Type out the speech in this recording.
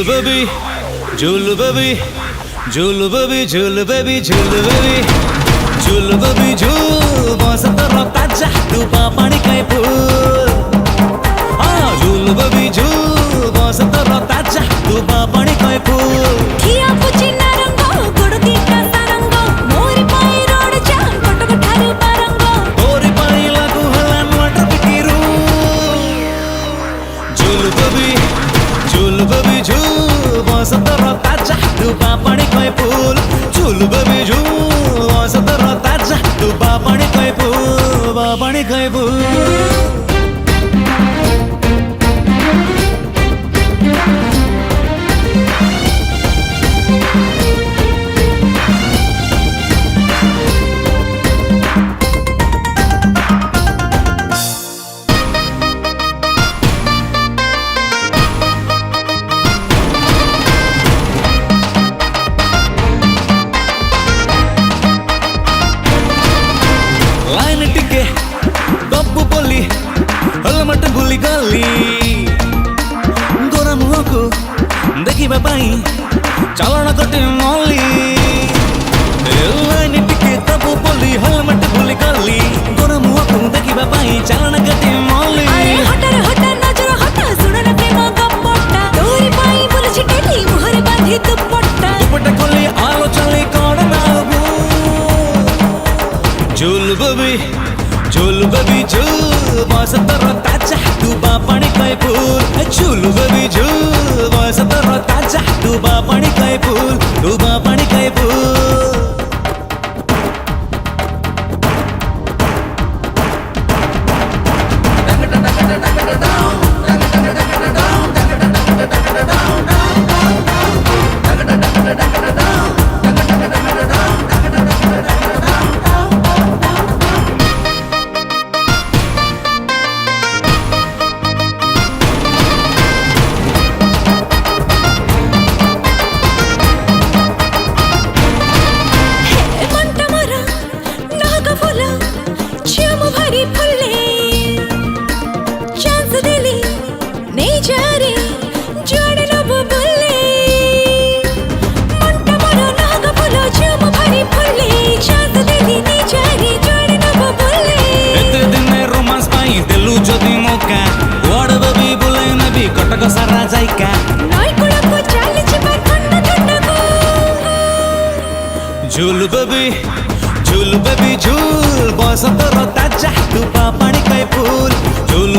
झूल बेबी झूल बेबी झूल बेबी झूल बेबी झूल बेबी झूल बेबी झूल बसंतर ताजा तुपा पानी काय फूल झूल बेबी झूल बसंतर ताजा तुपा पानी काय फूल खिया पुची नारंगो गुडदी का सारंगो मोरी पाई रोड जाम कटक ठारू पारंगो तोरी पानी लागू हलान वाटर पिकीरू झूल बेबी झूल बसंतर ताजा तुपा पानी काय फूल झूल बेबी झूल बसंतर ताजा तुपा पानी काय फूल बा पानी काय फूल लाइन टिके गप्पु बोली हलमट भूली गली गोरा मुह को देखिबा पाई चलन कटे मली लाइन टिके गप्पु बोली हलमट भूली गली गोरा मुह को देखिबा पाई चलन कटे मली अरे हटर हटर नजर हटा सुन न प्रेम गप्पटा तोरी पाई बोल छिटेली मुहर बांधी दुपट्टा दुपट्टा खोली आलो चले कोण नाबू झूल बेबी झूल बसंतर ताजा तुपा पानी काय फूल झूल बेबी झूल बसंतर ताजा तुपा पानी काय फूल तुपा पानी काय फूल कटक सारा जाइका झूल बेबी झूल बसंतर ताजा तुपा पानी काय फूल झूल